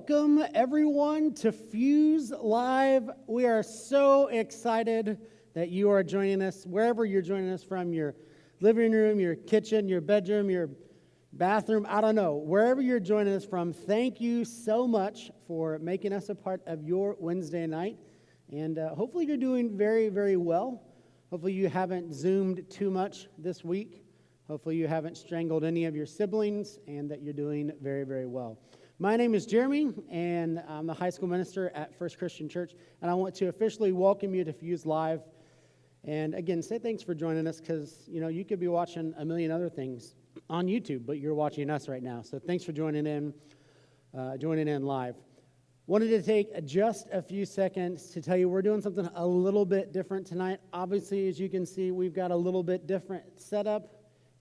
Welcome, everyone, to Fuse Live. We are so excited that you are joining us, wherever you're joining us from, your living room, your kitchen, your bedroom, your bathroom, I don't know. Wherever you're joining us from, thank you so much for making us a part of your Wednesday night. And hopefully you're doing very, very well. Hopefully you haven't Zoomed too much this week. Hopefully you haven't strangled any of your siblings, and that you're doing very, very well. My name is Jeremy, and I'm the high school minister at First Christian Church, and I want to officially welcome you to Fuse Live. And again, say thanks for joining us, because you could be watching a million other things on YouTube, but you're watching us right now. So thanks for joining in live. Wanted to take just a few seconds to tell you we're doing something a little bit different tonight. Obviously, as you can see, we've got a little bit different setup.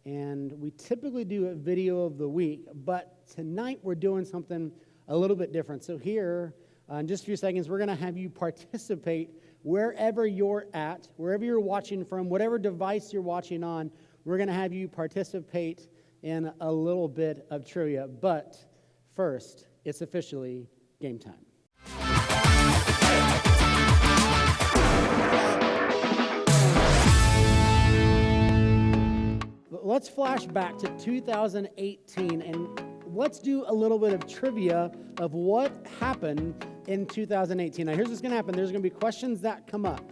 And we typically do a video of the week, but tonight we're doing something a little bit different. So here, in just a few seconds, we're going to have you participate wherever you're at, wherever you're watching from, whatever device you're watching on. We're going to have you participate in a little bit of trivia. But first, it's officially game time. Let's flash back to 2018 and let's do a little bit of trivia of what happened in 2018. Now, here's what's going to happen. There's going to be questions that come up,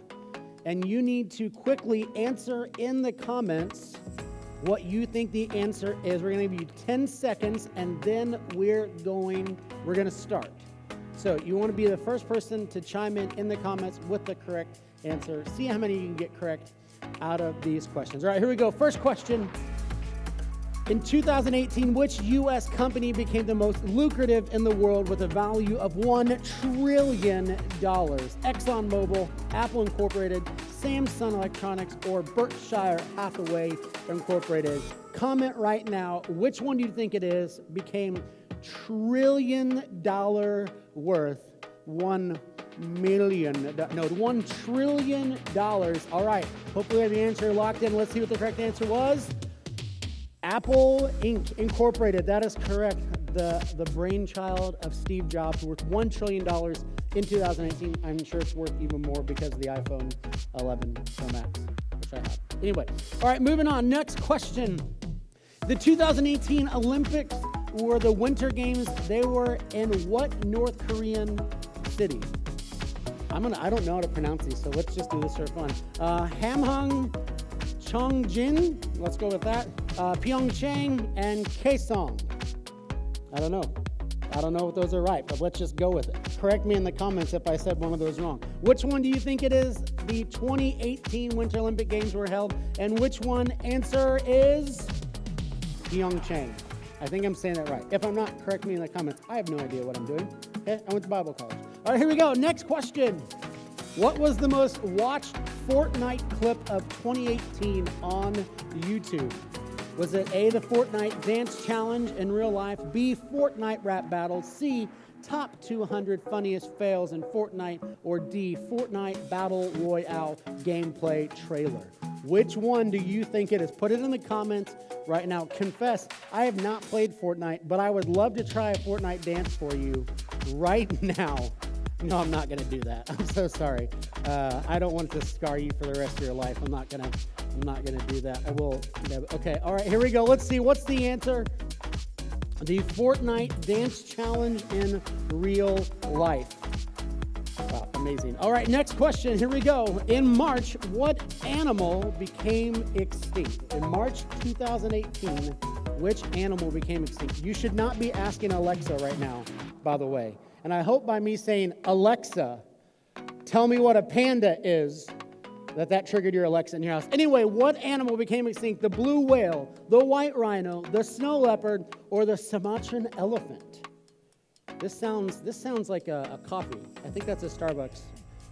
and you need to quickly answer in the comments what you think the answer is. We're going to give you 10 seconds, and then we're going to start. So you want to be the first person to chime in the comments with the correct answer. See how many you can get correct out of these questions. All right, here we go. First question. In 2018, which U.S. company became the most lucrative in the world with a value of $1 trillion? ExxonMobil, Apple Incorporated, Samsung Electronics, or Berkshire Hathaway Incorporated? Comment right now. Which one do you think it is? Became $1 trillion worth. $1 trillion. All right. Hopefully we have the answer locked in. Let's see what the correct answer was. Apple Incorporated. That is correct. The brainchild of Steve Jobs, worth $1 trillion in 2018. I'm sure it's worth even more because of the iPhone 11 Pro Max, which I have. Anyway, all right, moving on. Next question. The 2018 Olympics were the Winter Games. They were in what North Korean city? I don't know how to pronounce these, so let's just do this for fun. Hamhung, Chongjin, let's go with that. Pyeongchang, and Kaesong. I don't know if those are right, but let's just go with it. Correct me in the comments if I said one of those wrong. Which one do you think it is? The 2018 Winter Olympic Games were held, and which one? Answer is Pyeongchang. I think I'm saying that right. If I'm not, correct me in the comments. I have no idea what I'm doing. Okay, I went to Bible college. All right, here we go. Next question. What was the most watched Fortnite clip of 2018 on YouTube? Was it A, the Fortnite Dance Challenge in real life, B, Fortnite Rap Battle, C, Top 200 Funniest Fails in Fortnite, or D, Fortnite Battle Royale Gameplay Trailer? Which one do you think it is? Put it in the comments right now. Confess, I have not played Fortnite, but I would love to try a Fortnite dance for you right now. No, I'm not going to do that. I'm so sorry. I don't want to scar you for the rest of your life. I'm not gonna do that. I will. Okay. All right. Here we go. Let's see. What's the answer? The Fortnite Dance Challenge in real life. Wow, amazing. All right. Next question. Here we go. In March, what animal became extinct? In March 2018, which animal became extinct? You should not be asking Alexa right now, by the way. And I hope by me saying, Alexa, tell me what a panda is, that triggered your Alexa in your house. Anyway, what animal became extinct? The blue whale, the white rhino, the snow leopard, or the Sumatran elephant? This sounds like a coffee. I think that's a Starbucks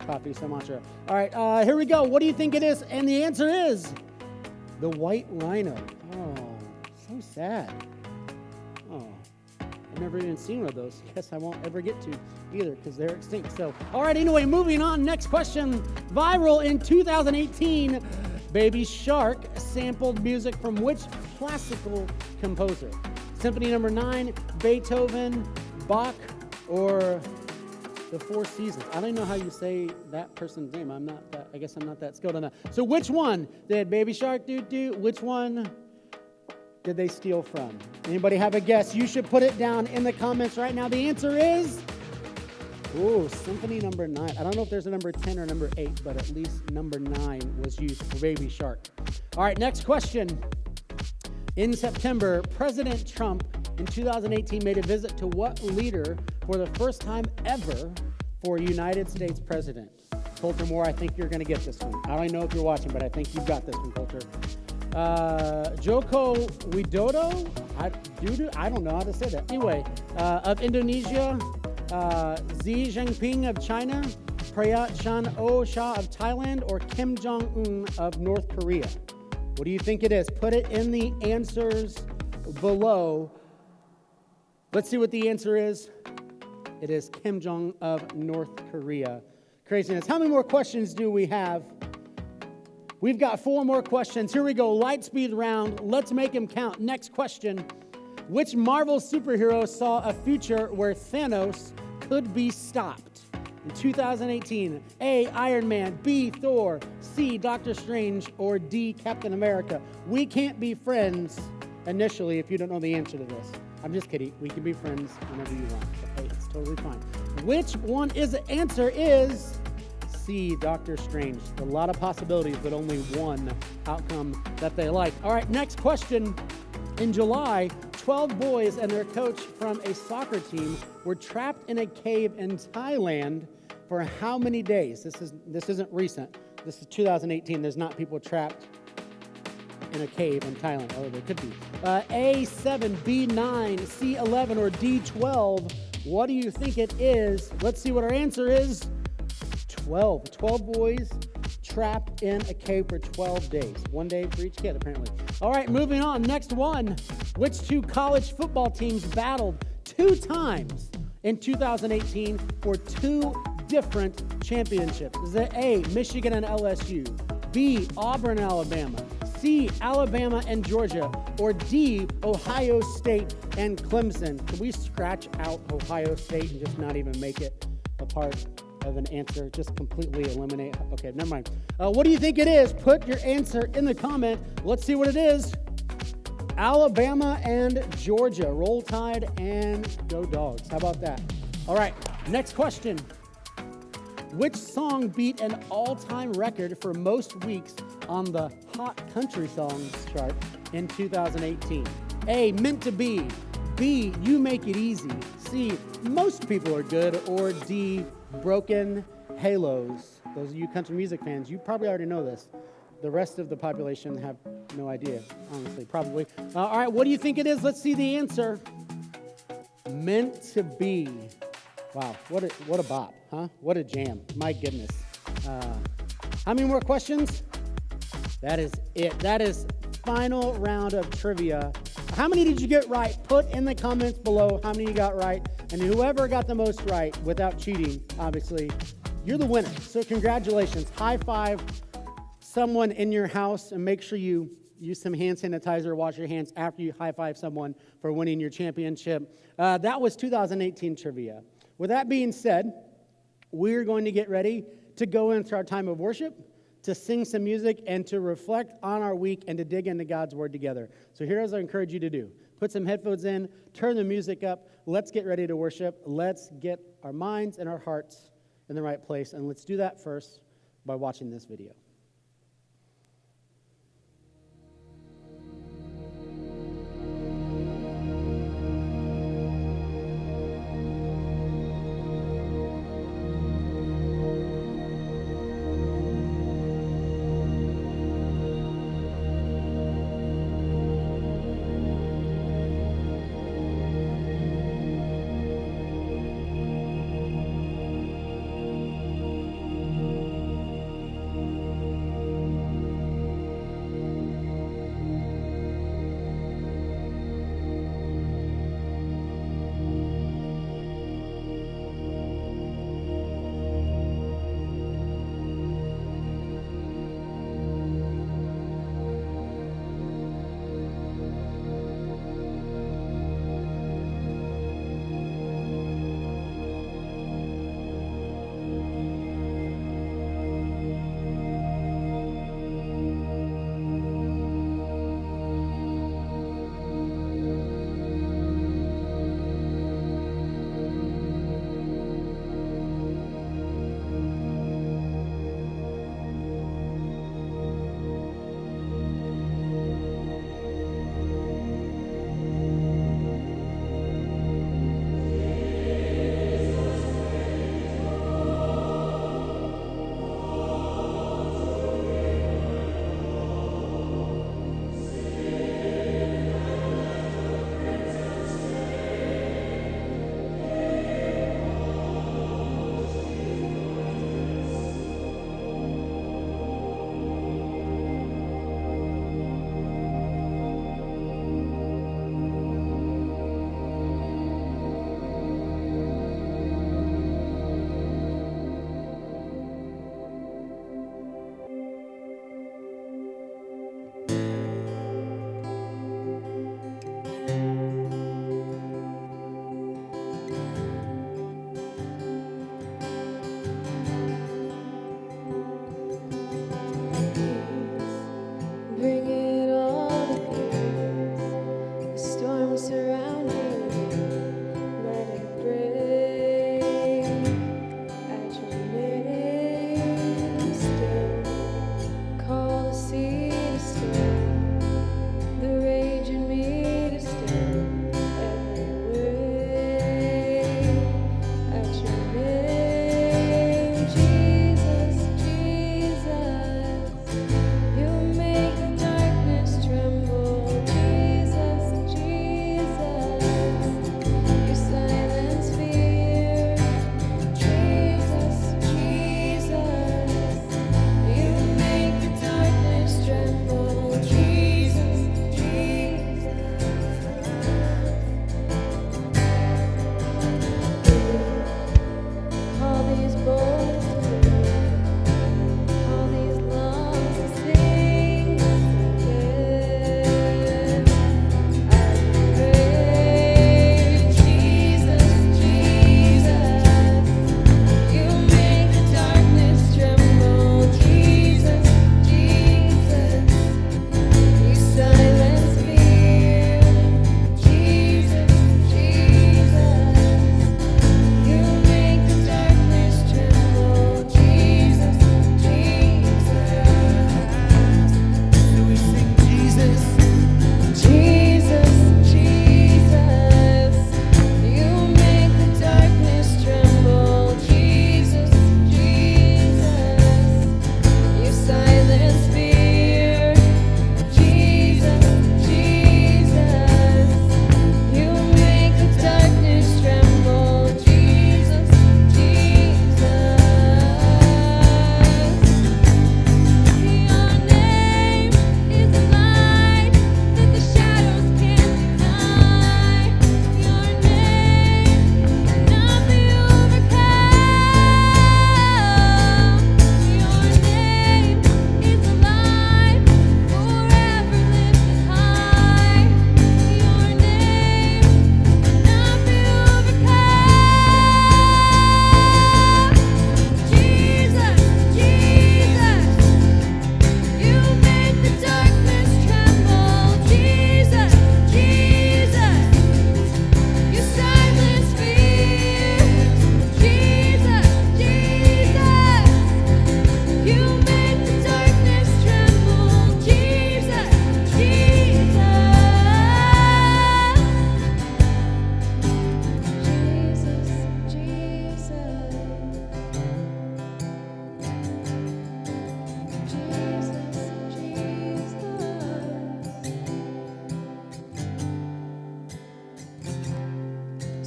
coffee, Sumatra. All right, here we go. What do you think it is? And the answer is the white rhino. Oh, so sad. Oh. I've never even seen one of those. Guess I won't ever get to either because they're extinct. So, all right, anyway, moving on. Next question. Viral in 2018, Baby Shark sampled music from which classical composer? Symphony number 9, Beethoven, Bach, or the Four Seasons? I don't even know how you say that person's name. I guess I'm not that skilled on that. So which one did Baby Shark do? Which one did they steal from? Anybody have a guess? You should put it down in the comments right now. The answer is, Symphony number 9. I don't know if there's a number 10 or number 8, but at least number 9 was used for Baby Shark. All right, next question. In September, President Trump in 2018 made a visit to what leader for the first time ever for a United States president? Coulter Moore, I think you're going to get this one. I don't know if you're watching, but I think you've got this one, Coulter. Joko Widodo? I don't know how to say that. Anyway, of Indonesia, Xi Jinping of China, Prayut Chan-o-cha of Thailand, or Kim Jong-un of North Korea? What do you think it is? Put it in the answers below. Let's see what the answer is. It is Kim Jong of North Korea. Craziness. How many more questions do we have? We've got 4 more questions. Here we go. Light speed round. Let's make them count. Next question. Which Marvel superhero saw a future where Thanos could be stopped? In 2018, A, Iron Man, B, Thor, C, Doctor Strange, or D, Captain America. We can't be friends initially if you don't know the answer to this. I'm just kidding. We can be friends whenever you want. Okay, it's totally fine. Which one is the answer is C, Doctor Strange. A lot of possibilities, but only one outcome that they like. All right, next question. In July, 12 boys and their coach from a soccer team were trapped in a cave in Thailand for how many days? This isn't recent. This is 2018. There's not people trapped in a cave in Thailand. Oh, there could be. A7, B9, C11, or D12. What do you think it is? Let's see what our answer is. 12. 12 boys trapped in a cave for 12 days. 1 day for each kid, apparently. All right, moving on. Next one. Which 2 college football teams battled 2 times in 2018 for 2 different championships? Is it A, Michigan and LSU, B, Auburn, Alabama, C, Alabama and Georgia, or D, Ohio State and Clemson? Can we scratch out Ohio State and just not even make it a part of an answer? Just completely eliminate. Okay, never mind. What do you think it is? Put your answer in the comment. Let's see what it is. Alabama and Georgia. Roll Tide and go Dogs. How about that? All right, next question. Which song beat an all-time record for most weeks on the Hot Country Songs chart in 2018? A, Meant to Be. B, You Make It Easy. C, Most People Are Good. Or D, Broken Halos. Those of you country music fans, you probably already know this. The rest of the population have no idea, honestly, probably. All right, what do you think it is? Let's see the answer. Meant to Be. Wow, what a bop, huh? What a jam. My goodness. How many more questions? That is it. That is final round of trivia. How many did you get right? Put in the comments below how many you got right. And whoever got the most right, without cheating, obviously, you're the winner. So congratulations. High five someone in your house, and make sure you use some hand sanitizer, wash your hands after you high five someone for winning your championship. That was 2018 trivia. With that being said, we're going to get ready to go into our time of worship, to sing some music, and to reflect on our week and to dig into God's Word together. So here's what I encourage you to do. Put some headphones in, turn the music up, let's get ready to worship. Let's get our minds and our hearts in the right place, and let's do that first by watching this video.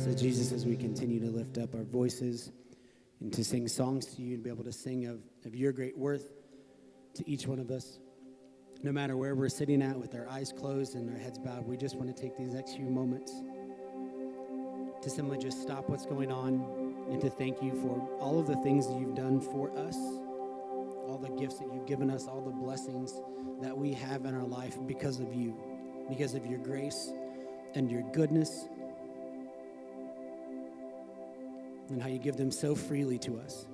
So Jesus, as we continue to lift up our voices and to sing songs to you and be able to sing of your great worth to each one of us, no matter where we're sitting at with our eyes closed and our heads bowed, we just want to take these next few moments to simply just stop what's going on and to thank you for all of the things that you've done for us, all the gifts that you've given us, all the blessings that we have in our life because of you, because of your grace and your goodness, and how you give them so freely to us.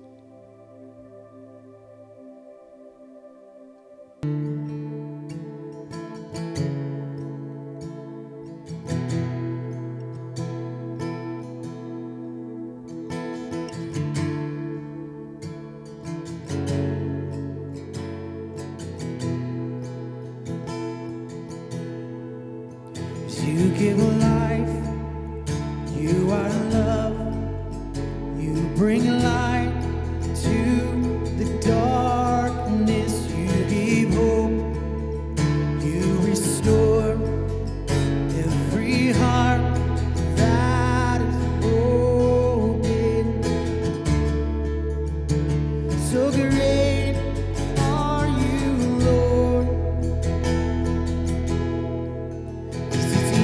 You give life, you are love, you bring light to the darkness, you give hope, you restore every heart that is broken. So great are you, Lord.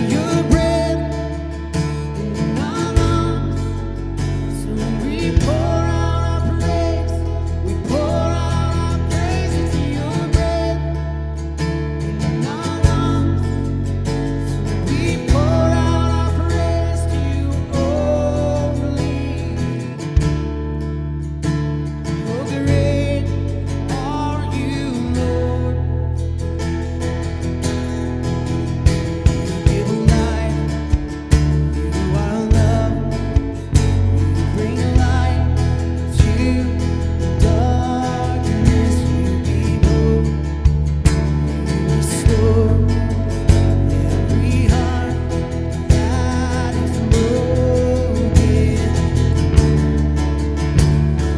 Your breath in our lungs, so we pour out our praise. We pour out our praise into your breath in our lungs, so we pour out our praise to you only. Oh, great are you, Lord. Give life, you are love, you bring light to darkness, you give hope, you restore every heart that is broken.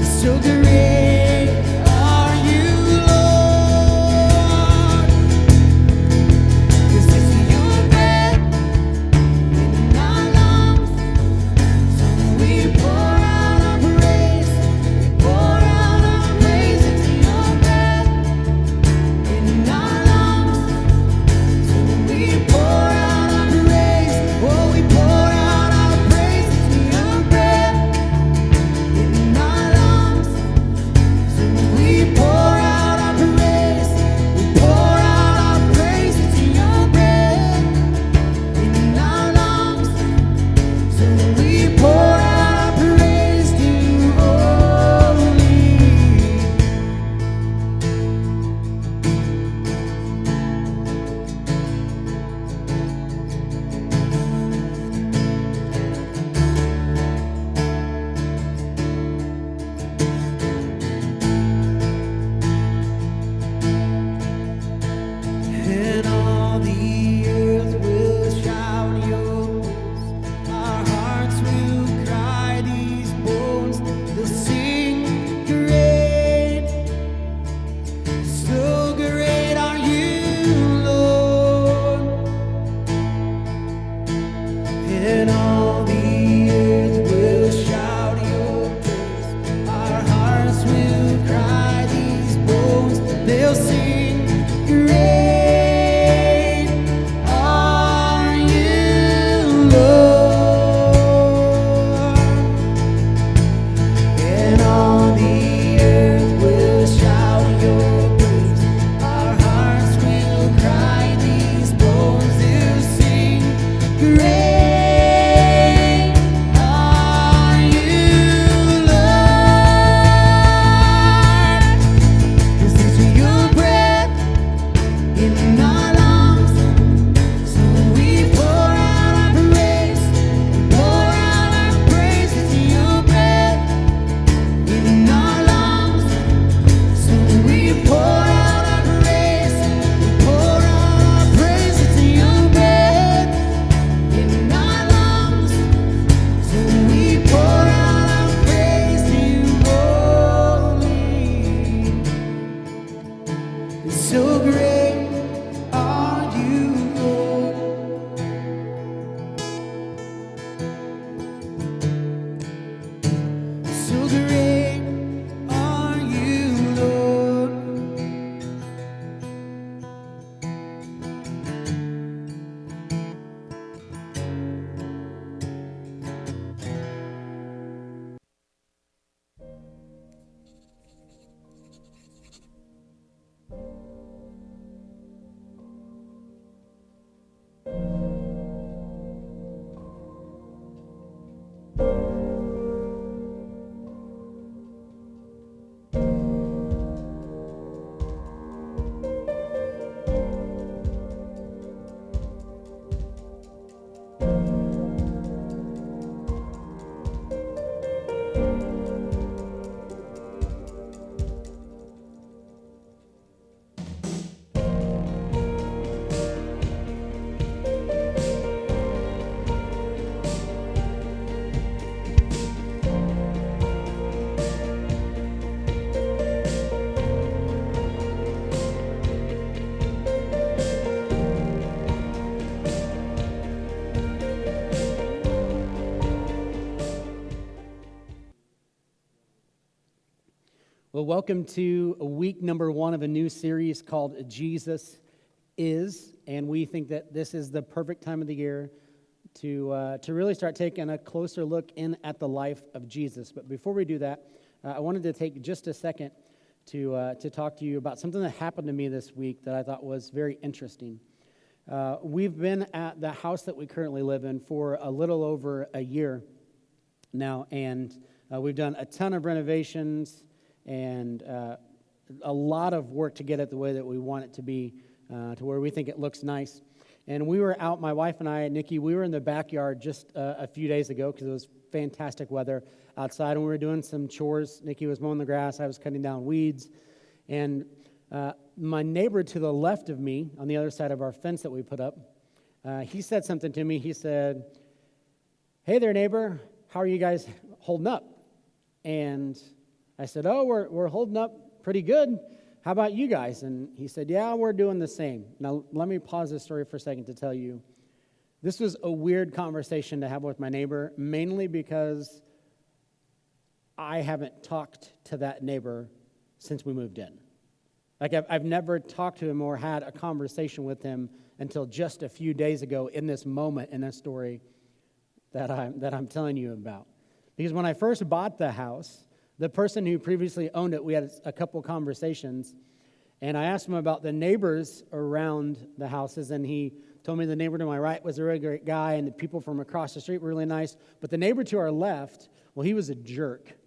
So great are you, Lord. 'Cause it's your breath in our lungs, so we pour out our praise. We pour out our praise into your breath in our lungs, so we pour out our praise. Oh, we pour out our praise into your breath in our lungs, so we pour out our praise. We pour out our praise into your breath in our lungs, so we pour out our praise to you only. And all the earth will shout your praise. Our hearts will cry, these bones they'll sing great. So great are you, Lord. And all the earth will shout your praise. Our hearts will cry, these bones they'll sing great. Are you, Lord? And all the earth will shout your praise. Our hearts will cry, these bones will sing great. Are you, Lord? 'Cause it's your breath in our lungs, so we pour out our praise. We pour out our praise into your breath in our lungs, so we pour out our praise. We pour out our praise into your breath in Well, welcome to week number 1 of a new series called Jesus Is, and we think that this is the perfect time of the year to really start taking a closer look in at the life of Jesus. But before we do that, I wanted to take just a second to talk to you about something that happened to me this week that I thought was very interesting. We've been at the house that we currently live in for a little over a year now, and we've done a ton of renovations and a lot of work to get it the way that we want it to be, to where we think it looks nice. And we were out, my wife and I, Nikki, we were in the backyard just a few days ago because it was fantastic weather outside, and we were doing some chores. Nikki was mowing the grass, I was cutting down weeds, and my neighbor to the left of me, on the other side of our fence that we put up, he said something to me. He said, "Hey there, neighbor, how are you guys holding up?" And I said, "Oh, we're holding up pretty good. How about you guys?" And he said, "Yeah, we're doing the same." Now, let me pause this story for a second to tell you, this was a weird conversation to have with my neighbor, mainly because I haven't talked to that neighbor since we moved in. Like, I've never talked to him or had a conversation with him until just a few days ago in this moment in this story that I'm telling you about. Because when I first bought the house, the person who previously owned it, we had a couple conversations, and I asked him about the neighbors around the houses, and he told me the neighbor to my right was a really great guy, and the people from across the street were really nice, but the neighbor to our left, well, he was a jerk,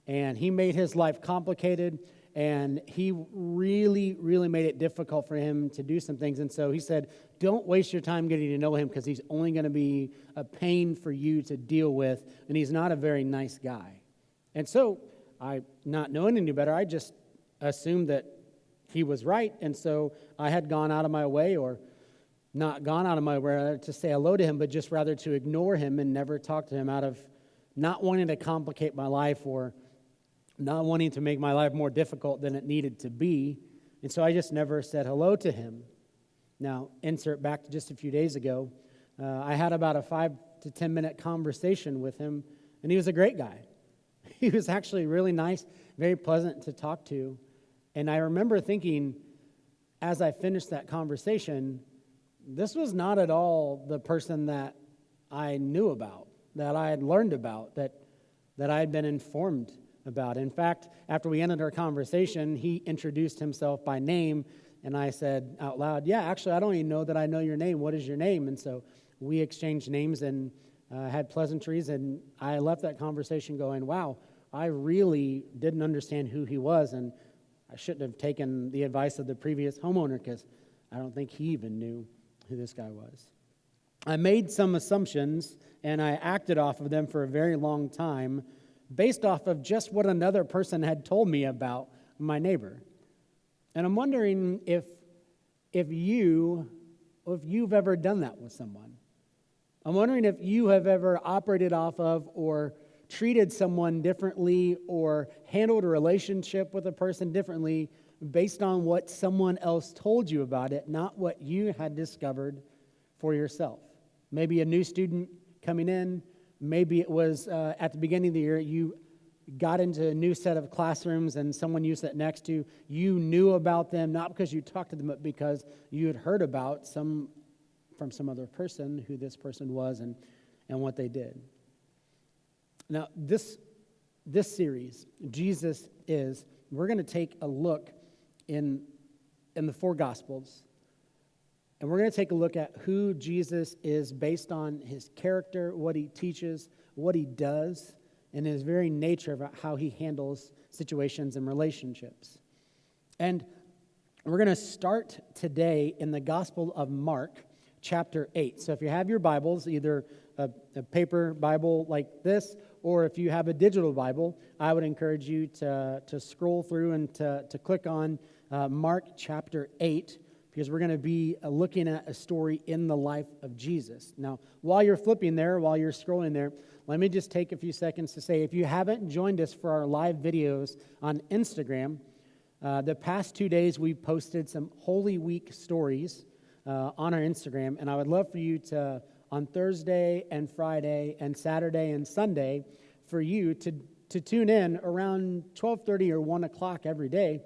and he made his life complicated, and he really, really made it difficult for him to do some things. And so he said, don't waste your time getting to know him because he's only going to be a pain for you to deal with, and he's not a very nice guy. And so, I, not knowing any better, I just assumed that he was right, and so I had gone out of my way, or not gone out of my way to say hello to him, but just rather to ignore him and never talk to him out of not wanting to complicate my life or not wanting to make my life more difficult than it needed to be. And so I just never said hello to him. Now, insert back to just a few days ago, I had about a 5 to 10 minute conversation with him, and he was a great guy. He was actually really nice, very pleasant to talk to. And I remember thinking, as I finished that conversation, this was not at all the person that I knew about, that I had learned about, that I had been informed about. In fact, after we ended our conversation, he introduced himself by name, and I said out loud, "Yeah, actually, I don't even know that I know your name. What is your name?" And so we exchanged names and had pleasantries, and I left that conversation going, wow, I really didn't understand who he was, and I shouldn't have taken the advice of the previous homeowner because I don't think he even knew who this guy was. I made some assumptions, and I acted off of them for a very long time based off of just what another person had told me about my neighbor. And I'm wondering if you've ever done that with someone. I'm wondering if you have ever operated off of or treated someone differently or handled a relationship with a person differently based on what someone else told you about it, not what you had discovered for yourself. Maybe a new student coming in, maybe it was at the beginning of the year, you got into a new set of classrooms and someone you sat next to, you knew about them, not because you talked to them, but because you had heard about from some other person who this person was and what they did. Now, this series, Jesus Is, we're going to take a look in the 4 Gospels, and we're going to take a look at who Jesus is based on his character, what he teaches, what he does, and his very nature about how he handles situations and relationships. And we're going to start today in the Gospel of Mark, chapter 8. So if you have your Bibles, either a paper Bible like this, or if you have a digital Bible, I would encourage you to scroll through and to click on Mark chapter 8, because we're going to be looking at a story in the life of Jesus. Now, while you're flipping there, while you're scrolling there, let me just take a few seconds to say, if you haven't joined us for our live videos on Instagram, the past 2 days we've posted some Holy Week stories on our Instagram, and I would love for you to, on Thursday and Friday and Saturday and Sunday, for you to to tune in around 12:30 or 1 o'clock every day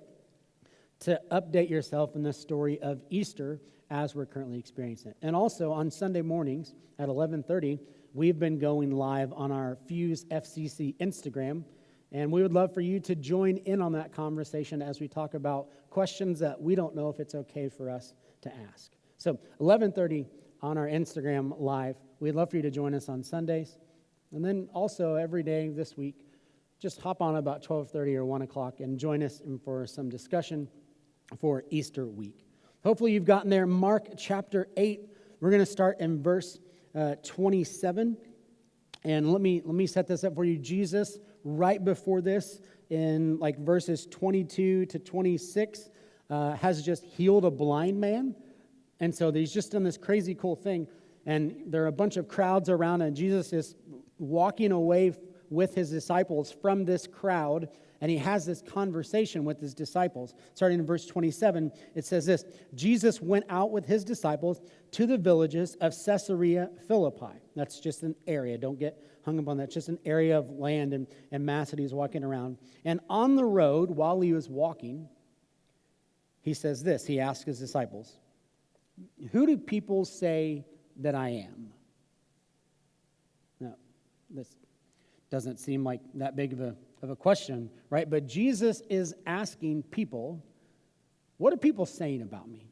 to update yourself in the story of Easter as we're currently experiencing it. And also on Sunday mornings at 11:30, we've been going live on our Fuse FCC Instagram, and we would love for you to join in on that conversation as we talk about questions that we don't know if it's okay for us to ask. So 11:30 on our Instagram live. We'd love for you to join us on Sundays. And then also every day this week, just hop on about 12:30 or 1 o'clock and join us for some discussion for Easter week. Hopefully you've gotten there. Mark chapter 8. We're going to start in verse 27. And let me set this up for you. Jesus, right before this, in like verses 22 to 26, has just healed a blind man. And so he's just done this crazy cool thing. And there are a bunch of crowds around, and Jesus is walking away with his disciples from this crowd, and he has this conversation with his disciples. Starting in verse 27, it says this: Jesus went out with his disciples to the villages of Caesarea Philippi. That's just an area. Don't get hung up on that. It's just an area of land and mass that he's walking around. And on the road, while he was walking, he says this. He asked his disciples, "Who do people say that I am?" Now, this doesn't seem like that big of a question, right? But Jesus is asking people, what are people saying about me?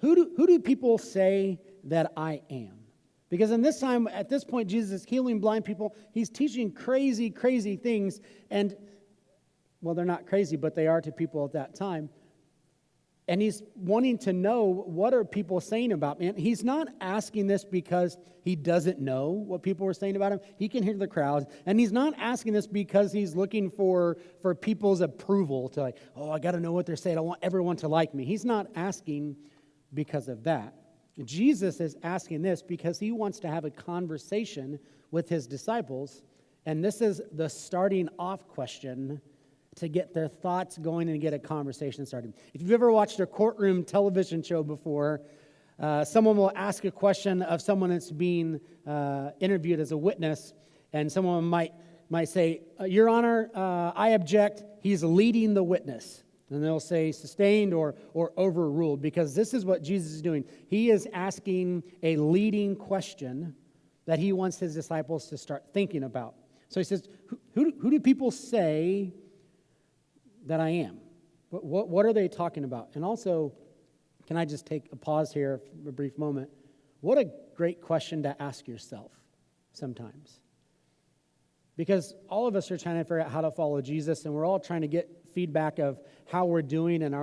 Who do people say that I am? Because at this point, Jesus is healing blind people. He's teaching crazy, crazy things. And, well, they're not crazy, but they are to people at that time. And he's wanting to know, what are people saying about me? And he's not asking this because he doesn't know what people are saying about him. He can hear the crowds. And he's not asking this because he's looking for people's approval to like, oh, I got to know what they're saying. I want everyone to like me. He's not asking because of that. Jesus is asking this because he wants to have a conversation with his disciples. And this is the starting off question to get their thoughts going and get a conversation started. If you've ever watched a courtroom television show before, someone will ask a question of someone that's being interviewed as a witness, and someone might say, "Your Honor, I object. He's leading the witness." And they'll say sustained or overruled, because this is what Jesus is doing. He is asking a leading question that he wants his disciples to start thinking about. So he says, who do people say that I am? What are they talking about? And also, can I just take a pause here for a brief moment? What a great question to ask yourself sometimes. Because all of us are trying to figure out how to follow Jesus, and we're all trying to get feedback of how we're doing and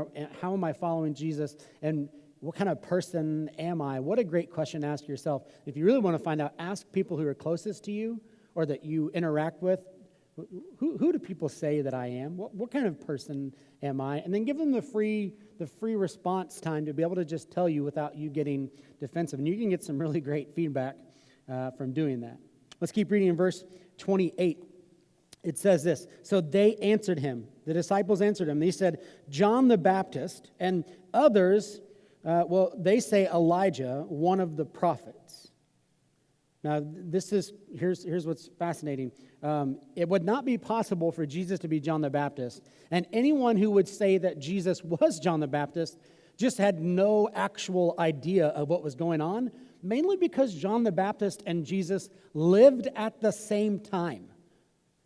how am I following Jesus, and what kind of person am I? What a great question to ask yourself. If you really want to find out, ask people who are closest to you or that you interact with. Who do people say that I am? What kind of person am I? And then give them the free response time to be able to just tell you without you getting defensive. And you can get some really great feedback from doing that. Let's keep reading in verse 28. It says this: so they answered him. The disciples answered him. They said, John the Baptist, and others, they say Elijah, one of the prophets. Now, here's what's fascinating. It would not be possible for Jesus to be John the Baptist, and anyone who would say that Jesus was John the Baptist just had no actual idea of what was going on, mainly because John the Baptist and Jesus lived at the same time.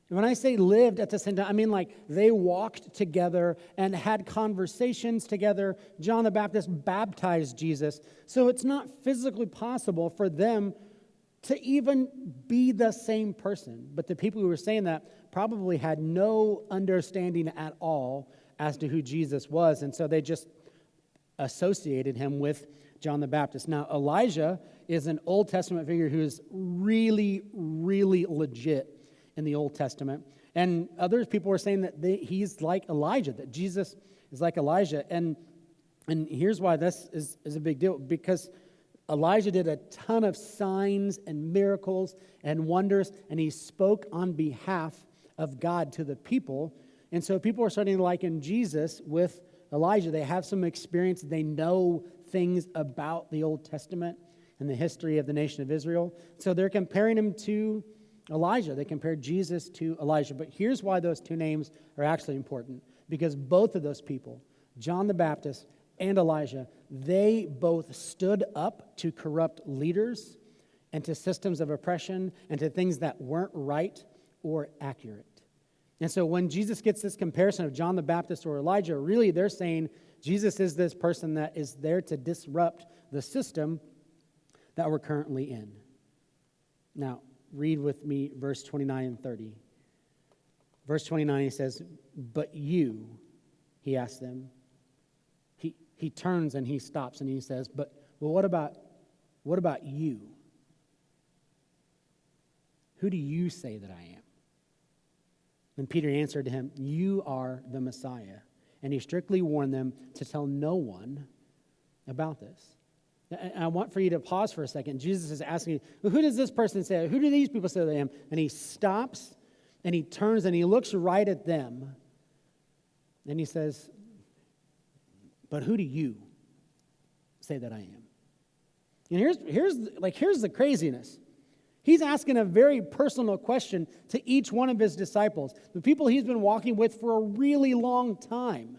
And when I say lived at the same time, I mean like they walked together and had conversations together. John the Baptist baptized Jesus. So it's not physically possible for them to even be the same person. But the people who were saying that probably had no understanding at all as to who Jesus was, and so they just associated him with John the Baptist. Now, Elijah is an Old Testament figure who is really, really legit in the Old Testament. And other people were saying that he's like Elijah, that Jesus is like Elijah. And here's why this is a big deal, because Elijah did a ton of signs and miracles and wonders, and he spoke on behalf of God to the people. And so people are starting to liken Jesus with Elijah. They have some experience. They know things about the Old Testament and the history of the nation of Israel. So they're comparing him to Elijah. They compared Jesus to Elijah. But here's why those two names are actually important. Because both of those people, John the Baptist and Elijah, they both stood up to corrupt leaders and to systems of oppression and to things that weren't right or accurate. And so when Jesus gets this comparison of John the Baptist or Elijah, really they're saying Jesus is this person that is there to disrupt the system that we're currently in. Now, read with me verse 29 and 30. Verse 29, he says, "But you," he asks them. He turns and he stops and he says, but what about you? Who do you say that I am? And Peter answered to him, "You are the Messiah." And he strictly warned them to tell no one about this. And I want for you to pause for a second. Jesus is asking, well, who does this person say? Who do these people say that I am? And he stops and he turns and he looks right at them. And he says, but who do you say that I am? And here's the craziness. He's asking a very personal question to each one of his disciples, the people he's been walking with for a really long time,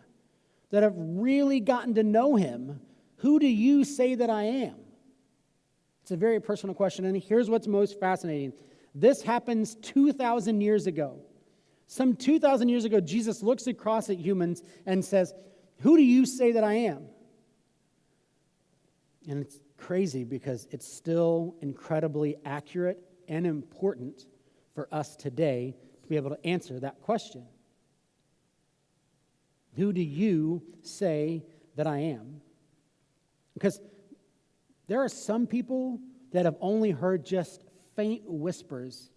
that have really gotten to know him. Who do you say that I am? It's a very personal question, and here's what's most fascinating. This happens 2,000 years ago. Some 2,000 years ago, Jesus looks across at humans and says, who do you say that I am? And it's crazy because it's still incredibly accurate and important for us today to be able to answer that question. Who do you say that I am? Because there are some people that have only heard just faint whispers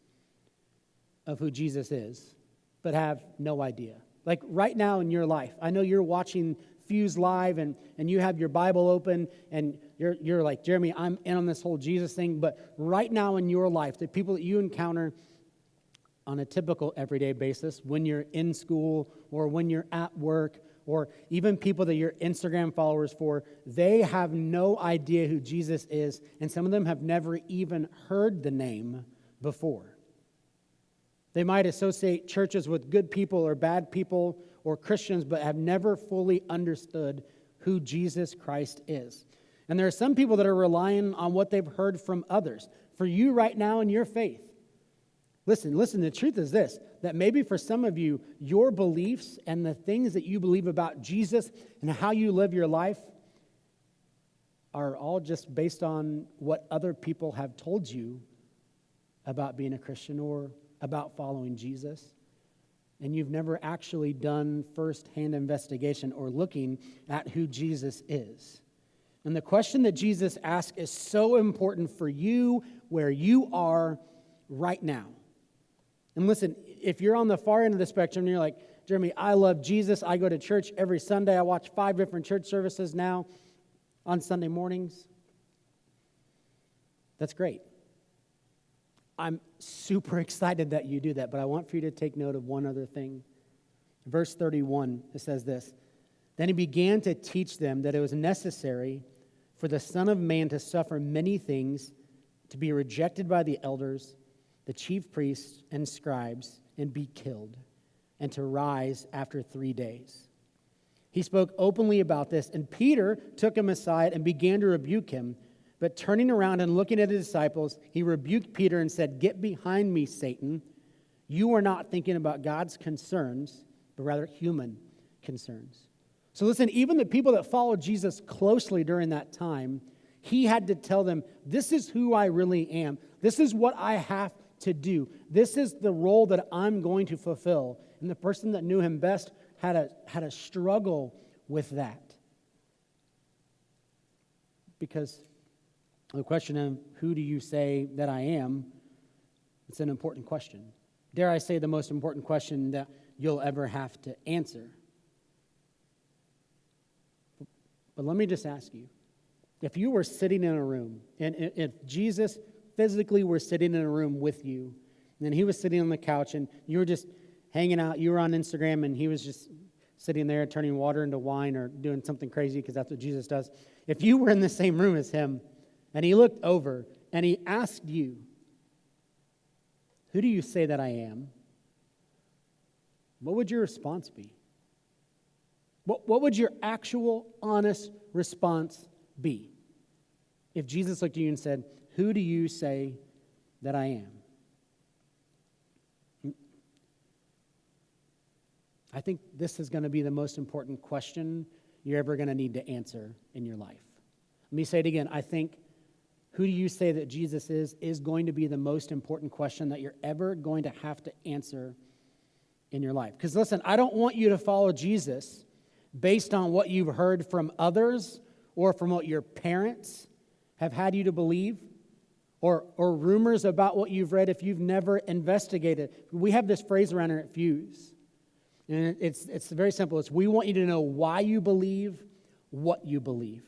of who Jesus is, but have no idea. Like right now in your life, I know you're watching Fuse Live and you have your Bible open and you're like, Jeremy, I'm in on this whole Jesus thing, but right now in your life, the people that you encounter on a typical everyday basis, when you're in school or when you're at work, or even people that you're Instagram followers for, they have no idea who Jesus is, and some of them have never even heard the name before. They might associate churches with good people or bad people or Christians, but have never fully understood who Jesus Christ is. And there are some people that are relying on what they've heard from others. For you right now in your faith, listen, the truth is this, that maybe for some of you, your beliefs and the things that you believe about Jesus and how you live your life are all just based on what other people have told you about being a Christian or about following Jesus. And you've never actually done first-hand investigation or looking at who Jesus is. And the question that Jesus asks is so important for you where you are right now. And listen, if you're on the far end of the spectrum and you're like, Jeremy, I love Jesus. I go to church every Sunday. I watch 5 different church services now on Sunday mornings. That's great. I'm super excited that you do that, but I want for you to take note of one other thing. Verse 31, it says this, "Then he began to teach them that it was necessary for the Son of Man to suffer many things, to be rejected by the elders, the chief priests and scribes, and be killed, and to rise after 3 days." He spoke openly about this, and Peter took him aside and began to rebuke him. But turning around and looking at his disciples, he rebuked Peter and said, "Get behind me, Satan. You are not thinking about God's concerns, but rather human concerns." So listen, even the people that followed Jesus closely during that time, he had to tell them, this is who I really am. This is what I have to do. This is the role that I'm going to fulfill. And the person that knew him best had a struggle with that. Because the question of who do you say that I am, it's an important question. Dare I say the most important question that you'll ever have to answer. But let me just ask you, if you were sitting in a room, and if Jesus physically were sitting in a room with you, and he was sitting on the couch, and you were just hanging out, you were on Instagram, and he was just sitting there turning water into wine or doing something crazy, because that's what Jesus does. If you were in the same room as him, and he looked over, and he asked you, who do you say that I am? What would your response be? What would your actual, honest response be if Jesus looked at you and said, who do you say that I am? I think this is going to be the most important question you're ever going to need to answer in your life. Let me say it again. I think who do you say that Jesus is going to be the most important question that you're ever going to have to answer in your life. Because listen, I don't want you to follow Jesus based on what you've heard from others or from what your parents have had you to believe or rumors about what you've read if you've never investigated. We have this phrase around here at Fuse, and it's very simple. It's we want you to know why you believe what you believe.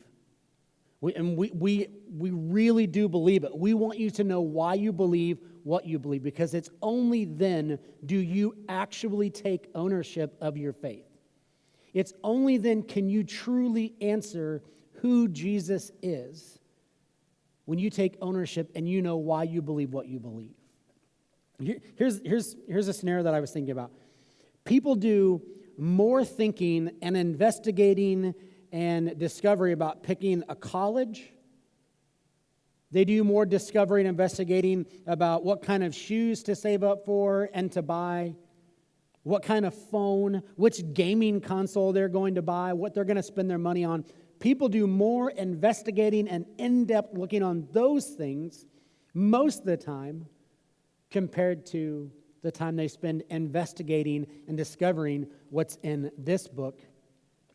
We really do believe it. We want you to know why you believe what you believe, because it's only then do you actually take ownership of your faith. It's only then can you truly answer who Jesus is when you take ownership and you know why you believe what you believe. Here's a scenario that I was thinking about. People do more thinking and investigating and discovery about picking a college. They do more discovery and investigating about what kind of shoes to save up for and to buy, what kind of phone, which gaming console they're going to buy, what they're going to spend their money on. People do more investigating and in-depth looking on those things most of the time compared to the time they spend investigating and discovering what's in this book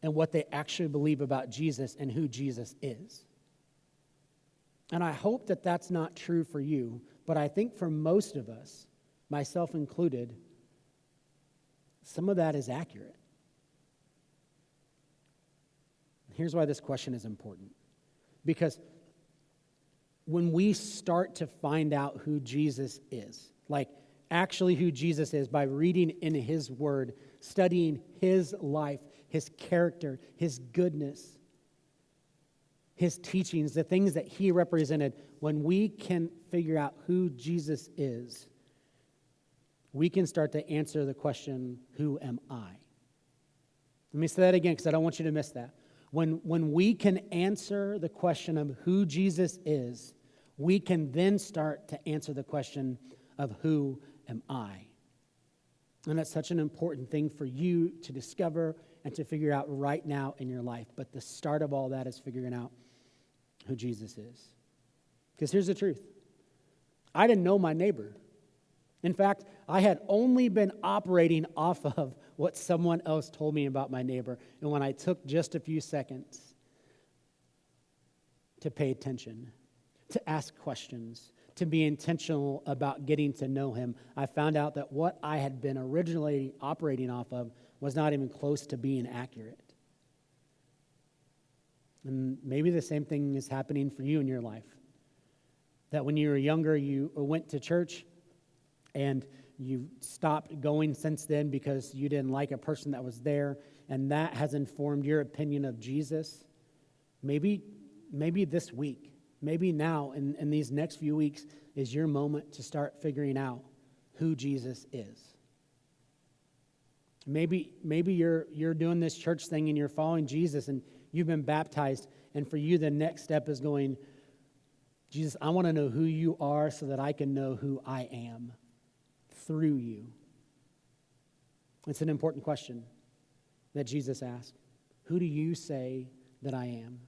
and what they actually believe about Jesus and who Jesus is. And I hope that that's not true for you, but I think for most of us, myself included, some of that is accurate. Here's why this question is important. Because when we start to find out who Jesus is, like actually who Jesus is by reading in His Word, studying His life, His character, His goodness, His teachings, the things that He represented, when we can figure out who Jesus is, we can start to answer the question, who am I? Let me say that again because I don't want you to miss that. When we can answer the question of who Jesus is, we can then start to answer the question of who am I? And that's such an important thing for you to discover and to figure out right now in your life. But the start of all that is figuring out who Jesus is. Because here's the truth. I didn't know my neighbor. In fact, I had only been operating off of what someone else told me about my neighbor. And when I took just a few seconds to pay attention, to ask questions, to be intentional about getting to know him, I found out that what I had been originally operating off of was not even close to being accurate. And maybe the same thing is happening for you in your life. That when you were younger, you went to church and you stopped going since then because you didn't like a person that was there, and that has informed your opinion of Jesus. Maybe this week, maybe now in these next few weeks is your moment to start figuring out who Jesus is. Maybe you're doing this church thing and you're following Jesus and you've been baptized, and for you the next step is going, Jesus, I want to know who you are so that I can know who I am through you. It's an important question that Jesus asked. Who do you say that I am?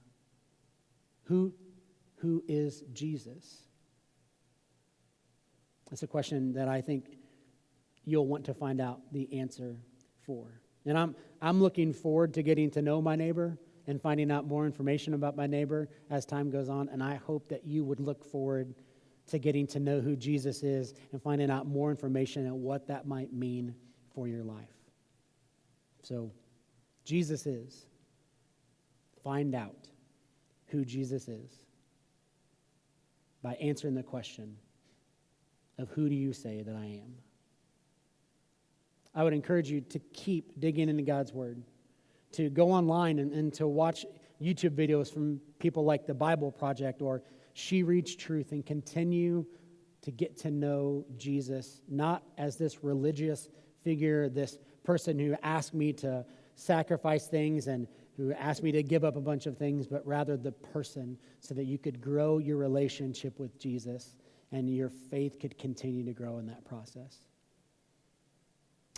Who is Jesus? That's a question that I think you'll want to find out the answer for. And I'm looking forward to getting to know my neighbor and finding out more information about my neighbor as time goes on. And I hope that you would look forward to getting to know who Jesus is and finding out more information and what that might mean for your life. So, Jesus is. Find out who Jesus is by answering the question of who do you say that I am? I would encourage you to keep digging into God's Word, to go online and to watch YouTube videos from people like the Bible Project or She Reads Truth, and continue to get to know Jesus, not as this religious figure, this person who asked me to sacrifice things and who asked me to give up a bunch of things, but rather the person, so that you could grow your relationship with Jesus and your faith could continue to grow in that process.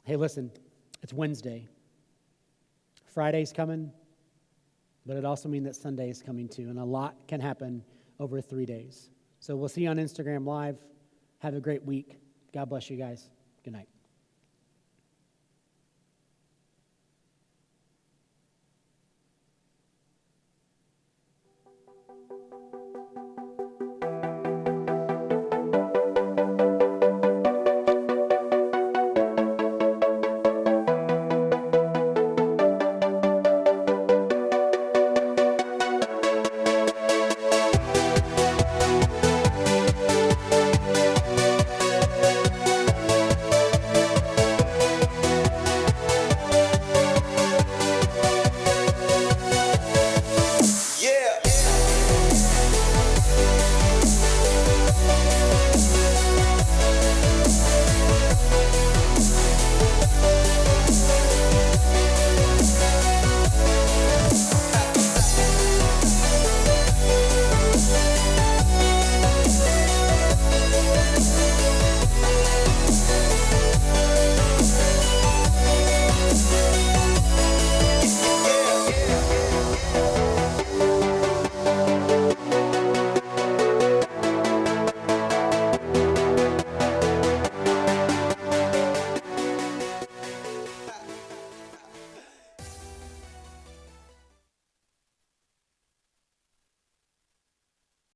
Hey, listen, it's Wednesday. Friday's coming, but it also means that Sunday is coming too, and a lot can happen over 3 days. So we'll see you on Instagram Live. Have a great week. God bless you guys. Good night.